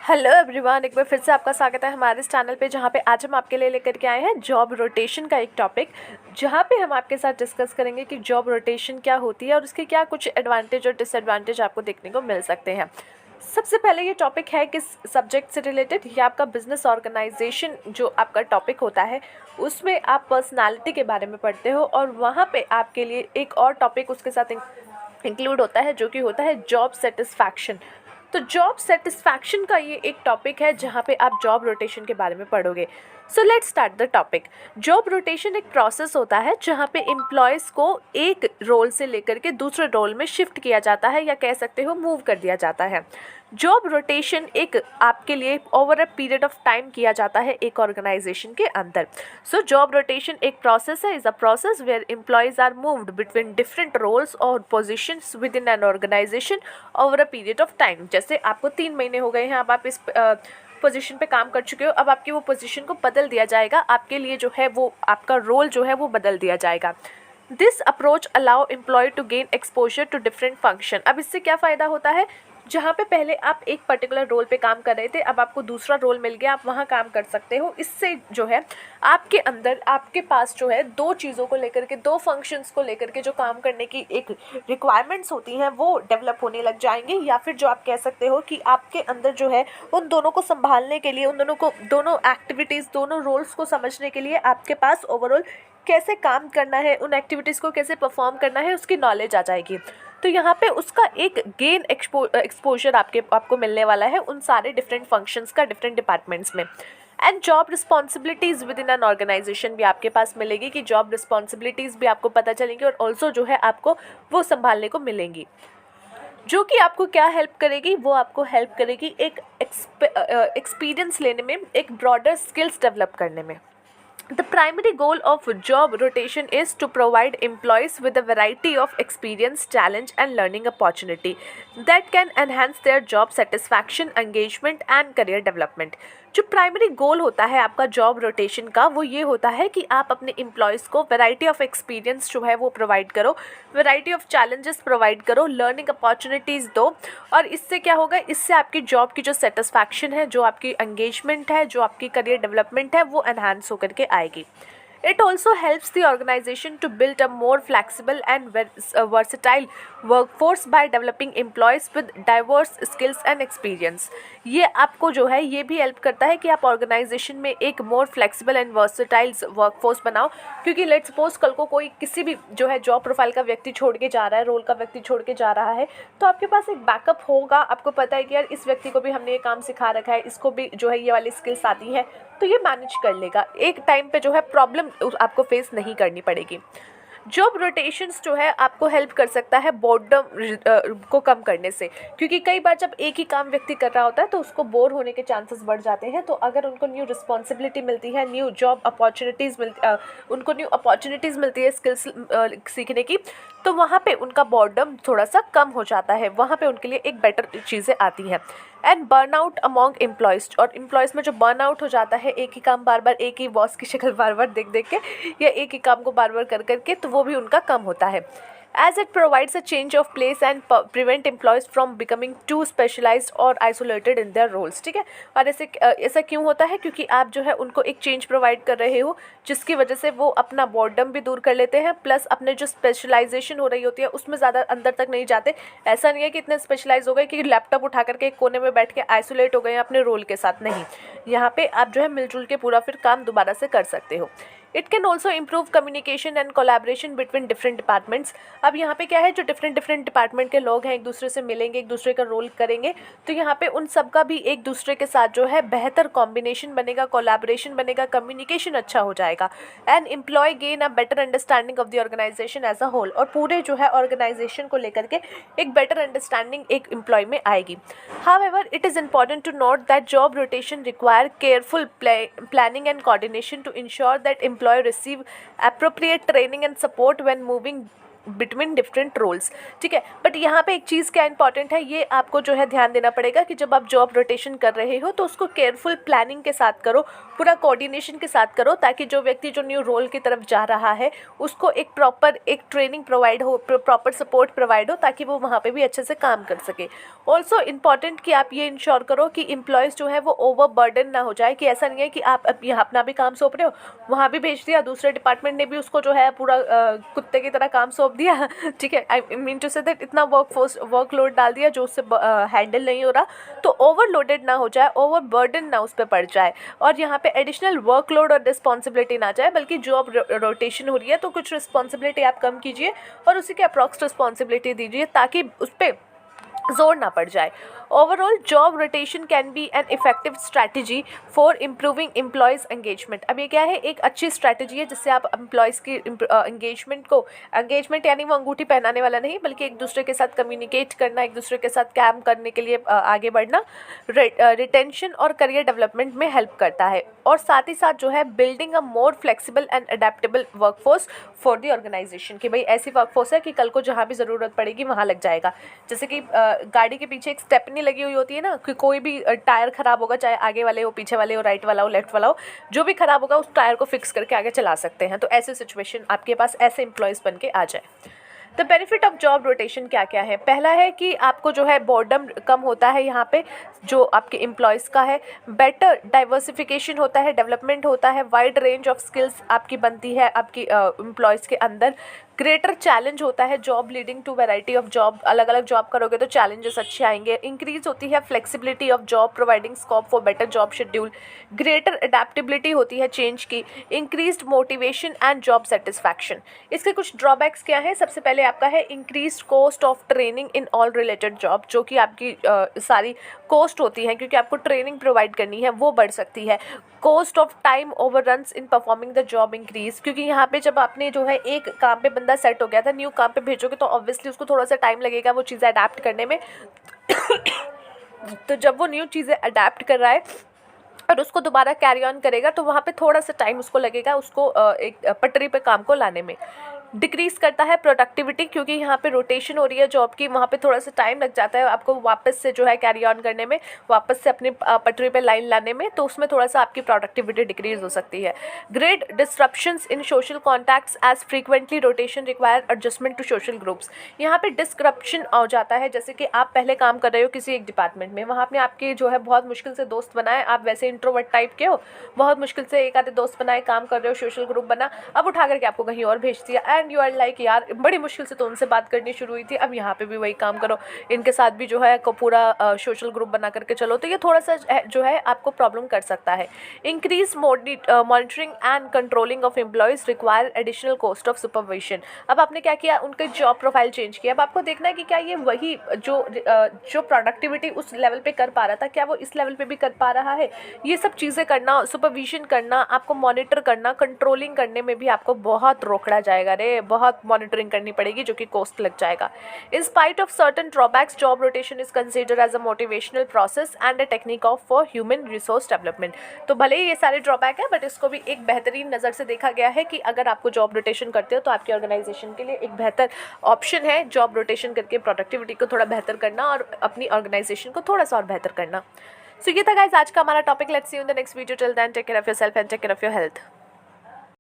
Hello everyone, एक बार फिर से आपका स्वागत है हमारे इस चैनल पे, जहाँ पे आज हम आपके लिए लेकर के आए हैं जॉब रोटेशन का एक टॉपिक, जहाँ पे हम आपके साथ डिस्कस करेंगे कि जॉब रोटेशन क्या होती है और उसके क्या कुछ एडवांटेज और डिसएडवांटेज आपको देखने को मिल सकते हैं। सबसे पहले ये टॉपिक है किस सब्जेक्ट से रिलेटेड। ये आपका बिजनेस ऑर्गेनाइजेशन जो आपका टॉपिक होता है, उसमें आप पर्सनालिटी के बारे में पढ़ते हो और वहाँ पे आपके लिए एक और टॉपिक उसके साथ इंक्लूड होता है जो कि होता है जॉब सेटिस्फैक्शन। तो जॉब सेटिस्फैक्शन का ये एक टॉपिक है जहाँ पे आप जॉब रोटेशन के बारे में पढ़ोगे। So let's start the topic. Job rotation एक प्रोसेस होता है जहाँ पे एम्प्लॉयज़ को एक रोल से लेकर के दूसरे रोल में शिफ्ट किया जाता है, या कह सकते हो मूव कर दिया जाता है। जॉब रोटेशन एक आपके लिए over a period of time किया जाता है एक ऑर्गेनाइजेशन के अंदर। सो जॉब रोटेशन एक प्रोसेस है, is a process where employees are moved between different roles और positions within an organisation over a period of time. जैसे आपको 3 महीने हो गए हैं, अब आप इस पोजीशन पे काम कर चुके हो, अब आपकी वो पोजीशन को बदल दिया जाएगा, आपके लिए जो है वो आपका रोल जो है वो बदल दिया जाएगा। This approach allow employ to gain exposure to different function. अब इससे क्या फ़ायदा होता है, जहाँ पे पहले आप एक पर्टिकुलर रोल पे काम कर रहे थे, अब आपको दूसरा रोल मिल गया, आप वहाँ काम कर सकते हो। इससे जो है आपके अंदर आपके पास जो है दो चीज़ों को लेकर के, दो फंक्शंस को लेकर के जो काम करने की एक रिक्वायरमेंट्स होती हैं वो डेवलप होने लग जाएंगे, या फिर जो आप कह सकते हो कि आपके अंदर जो है उन दोनों को संभालने के लिए, उन दोनों एक्टिविटीज़, दोनों रोल्स को समझने के लिए आपके पास ओवरऑल कैसे काम करना है, उन एक्टिविटीज़ को कैसे परफॉर्म करना है, उसकी नॉलेज आ जाएगी। तो यहाँ पे उसका एक गेन एक्सपोजर आपको मिलने वाला है उन सारे डिफरेंट फंक्शंस का डिफरेंट डिपार्टमेंट्स में। And job responsibilities within an organization भी आपके पास मिलेगी, कि जॉब रिस्पॉन्सिबिलिटीज़ भी आपको पता चलेंगी और ऑल्सो जो है आपको वो संभालने को मिलेंगी, जो कि आपको क्या हेल्प करेगी, वो आपको हेल्प करेगी एक एक्सपीरियंस लेने में, एक ब्रॉडर स्किल्स डेवलप करने में। The primary goal of job rotation is to provide employees with a variety of experience, challenge, and learning opportunity that can enhance their job satisfaction, engagement, and career development. जो primary goal होता है आपका job rotation का, वो ये होता है कि आप अपने एम्प्लॉयज़ को वैरायटी ऑफ एक्सपीरियंस जो है वो प्रोवाइड करो, वैरायटी ऑफ चैलेंजेस प्रोवाइड करो, लर्निंग अपॉर्चुनिटीज़ दो। और इससे क्या होगा, इससे आपकी जॉब की जो सेटिस्फैक्शन है, जो आपकी एंगेजमेंट है, जो आपकी करियर डेवलपमेंट है, वो एनहांस होकर के आएगी। It also helps the organization to build a more flexible and versatile workforce by developing employees with diverse skills and experience. ये आपको जो है ये भी हेल्प करता है कि आप ऑर्गेनाइजेशन में एक मोर फ्लेक्सिबल एंड वर्सटाइल वर्कफोर्स बनाओ, क्योंकि लेट्स सपोज कल को कोई किसी भी जो है जॉब प्रोफाइल का व्यक्ति छोड़ के जा रहा है, रोल का व्यक्ति छोड़ के जा रहा है, तो आपके पास एक बैकअप होगा। आपको पता है कि यार इस व्यक्ति को भी हमने ये काम सिखा रखा है, इसको भी जो है ये वाली स्किल्स आती है, तो ये मैनेज कर लेगा। एक टाइम पे जो है प्रॉब्लम आपको फेस नहीं करनी पड़ेगी। जॉब रोटेशंस जो है आपको हेल्प कर सकता है बोर्डम को कम करने से, क्योंकि कई बार जब एक ही काम व्यक्ति कर रहा होता है तो उसको बोर होने के चांसेस बढ़ जाते हैं। तो अगर उनको न्यू रिस्पॉन्सिबिलिटी मिलती है, न्यू जॉब अपॉर्चुनिटीज़ उनको न्यू अपॉर्चुनिटीज़ मिलती है स्किल्स सीखने की, तो वहाँ पे उनका बोर्डम थोड़ा सा कम हो जाता है, वहाँ पे उनके लिए एक बेटर चीज़ें आती हैं। एंड बर्नआउट अमॉन्ग एम्प्लॉयज़, और एम्प्लॉयज़ में जो बर्नआउट हो जाता है, एक ही काम बार बार, एक ही बॉस की शक्ल बार बार देख देख के, या एक ही काम को बार बार कर करके, तो वो भी उनका कम होता है। As it provides a change of place and prevent employees from becoming too specialized or isolated in their roles। ठीक है, और ऐसा क्यों होता है, क्योंकि आप जो है उनको एक चेंज प्रोवाइड कर रहे हो, जिसकी वजह से वो अपना बॉर्डम भी दूर कर लेते हैं, प्लस अपने जो स्पेशलाइजेशन हो रही होती है उसमें ज़्यादा अंदर तक नहीं जाते। ऐसा नहीं है कि इतने स्पेशलाइज हो गए कि लैपटॉप उठा करके एक कोने में बैठ के आइसोलेट हो गए हैं अपने रोल के साथ, नहीं। यहाँ पे आप जो है मिलजुल के पूरा फिर काम दोबारा से कर सकते हो। It can also improve communication and collaboration between different departments. अब यहाँ पे क्या है, जो डिफरेंट डिपार्टमेंट के लोग हैं एक दूसरे से मिलेंगे, एक दूसरे का रोल करेंगे, तो यहाँ पे उन सब का भी एक दूसरे के साथ जो है बेहतर कॉम्बिनेशन बनेगा, कोलैबोरेशन बनेगा, कम्युनिकेशन अच्छा हो जाएगा। And employ gain a better understanding of the organization as a whole, और पूरे जो है ऑर्गेनाइजेशन को लेकर के एक बेटर अंडरस्टैंडिंग एक एम्प्लॉय में आएगी। However it is important to note that job rotation require careful planning and coordination to ensure that employee receive appropriate training and support when moving between different roles, ठीक है। But यहाँ पे एक चीज़ क्या important है, ये आपको जो है ध्यान देना पड़ेगा कि जब आप जॉब रोटेशन कर रहे हो तो उसको केयरफुल प्लानिंग के साथ करो, पूरा कोऑर्डिनेशन के साथ करो, ताकि जो व्यक्ति जो न्यू रोल की तरफ जा रहा है उसको एक प्रॉपर एक ट्रेनिंग प्रोवाइड हो, प्रॉपर सपोर्ट प्रोवाइड हो, ताकि वो वहाँ पे भी अच्छे से काम कर सके। ऑल्सो इम्पॉर्टेंट कि आप ये इंश्योर करो कि एम्प्लॉयज़ जो है वो ओवर बर्डन ना हो जाए, कि ऐसा नहीं है कि आप यहाँ अपना भी काम सौंप रहे हो, वहाँ भी भेज दिया, दूसरे डिपार्टमेंट ने भी उसको जो है पूरा कुत्ते की तरह काम सौंप दिया, ठीक है। I mean to say that इतना वर्कलोड डाल दिया जो उससे हैंडल नहीं हो रहा, तो ओवरलोडेड ना हो जाए, ओवर बर्डन ना उस पर पड़ जाए, और यहाँ पे एडिशनल वर्कलोड और रिस्पॉन्सिबिलिटी ना जाए, बल्कि जॉब रोटेशन हो रही है तो कुछ रिस्पॉन्सिबिलिटी आप कम कीजिए और उसी के अप्रॉक्स रिस्पॉन्सिबिलिटी दीजिए, ताकि उस पर जोर ना पड़ जाए। Overall job rotation can be an effective strategy for improving employees engagement. अब ये क्या है, एक अच्छी स्ट्रैटेजी है जिससे आप एम्प्लॉयज़ की एंगेजमेंट यानी वो अंगूठी पहनाने वाला नहीं, बल्कि एक दूसरे के साथ कम्युनिकेट करना, एक दूसरे के साथ काम करने के लिए आगे बढ़ना, रिटेंशन और करियर डेवलपमेंट में हेल्प करता है, और साथ ही साथ जो है building a more flexible and adaptable workforce for the organization, कि भाई ऐसी वर्कफोर्स है कि कल को जहाँ भी ज़रूरत पड़ेगी वहाँ लग जाएगा। जैसे कि गाड़ी के पीछे एक स्टेपनी लगी हुई होती है ना, कि कोई भी टायर ख़राब होगा, चाहे आगे वाले हो, पीछे वाले हो, राइट वाला हो, लेफ्ट वाला हो, जो भी ख़राब होगा उस टायर को फिक्स करके आगे चला सकते हैं। तो ऐसे सिचुएशन आपके पास ऐसे एम्प्लॉयज़ बन के आ जाए। The benefit of job rotation क्या क्या है? पहला है कि आपको जो है बोर्डम कम होता है, यहाँ पे जो आपके एम्प्लॉयज़ का है, बेटर डाइवर्सिफिकेशन होता है, डेवलपमेंट होता है, वाइड रेंज ऑफ स्किल्स आपकी बनती है आपकी एम्प्लॉयज़ के अंदर, ग्रेटर चैलेंज होता है, job leading to variety of job, अलग अलग जॉब करोगे तो चैलेंजेस अच्छे आएंगे, इंक्रीज होती है flexibility of job providing scope for better job schedule, greater adaptability होती है चेंज की, increased motivation and job satisfaction. इसके कुछ ड्रॉबैक्स क्या है? सबसे पहले आपका है increased cost of training in all related job, जो कि आपकी सारी कॉस्ट होती है, क्योंकि आपको ट्रेनिंग प्रोवाइड करनी है, वो बढ़ सकती है। Cost of time over runs in performing the job increase, क्योंकि यहाँ पे जब आपने जो है एक काम पे बंदा सेट हो गया था, न्यू काम पे भेजोगे तो ऑब्वियसली उसको थोड़ा सा टाइम लगेगा वो चीज़ें अडेप्ट करने में तो जब वो न्यू चीज़ें अडेप्ट कर रहा है और उसको दोबारा कैरी ऑन करेगा, तो वहाँ पे थोड़ा सा टाइम उसको लगेगा उसको एक पटरी पे काम को लाने में। डिक्रीज़ करता है प्रोडक्टिविटी, क्योंकि यहाँ पे रोटेशन हो रही है जॉब की, वहाँ पे थोड़ा सा टाइम लग जाता है आपको वापस से जो है कैरी ऑन करने में, वापस से अपनी पटरी पे लाइन लाने में, तो उसमें थोड़ा सा आपकी प्रोडक्टिविटी डिक्रीज़ हो सकती है। Great disruptions in social contacts as frequently rotation require adjustment to social groups. यहाँ पे डिस्क्रप्शन हो जाता है, जैसे कि आप पहले काम कर रहे हो किसी एक डिपार्टमेंट में, वहाँ पे आपके जो है बहुत मुश्किल से दोस्त बनाए, आप वैसे इंट्रोवर्ट टाइप के हो, बहुत मुश्किल से एक आधे दोस्त बनाए, काम कर रहे हो, सोशल ग्रुप बना, अब उठा करके आपको कहीं और भेज दिया, एंड यू आर लाइक यार बड़ी मुश्किल से तो उनसे बात करनी शुरू हुई थी, अब यहाँ पे भी वही काम करो, इनके साथ भी जो है पूरा सोशल ग्रुप बना करके चलो, तो ये थोड़ा सा जो है आपको प्रॉब्लम कर सकता है। Increase monitoring and controlling of employees require additional cost of supervision. अब आपने क्या किया, उनके जॉब प्रोफाइल चेंज किया, अब आपको देखना है कि क्या ये वही जो प्रोडक्टिविटी उस लेवल पे कर पा रहा था, क्या वो इस लेवल पे भी कर पा रहा है। ये सब चीज़ें करना, सुपरविजन करना, आपको मॉनिटर करना, कंट्रोलिंग करने में भी आपको बहुत रोकड़ा जाएगा रे, बहुत मॉनिटरिंग करनी पड़ेगी, जो कि कॉस्ट लग जाएगा। In spite of certain drawbacks, job rotation is considered as a motivational process and a technique of for human resource development. तो भले ही ये सारे ड्रॉबैक है, बट इसको भी एक बेहतरीन नज़र से देखा गया है कि अगर आपको जॉब रोटेशन करते हो तो आपकी ऑर्गेनाइजेशन के लिए एक बेहतर ऑप्शन है जॉब रोटेशन करके प्रोडक्टिविटी को थोड़ा बेहतर करना और अपनी ऑर्गेनाइजेशन को थोड़ा सा और बेहतर करना। सो ये था गाइस आज का हमारा topic. Let's see you in the next video. Till then take care of yourself and take care of your health.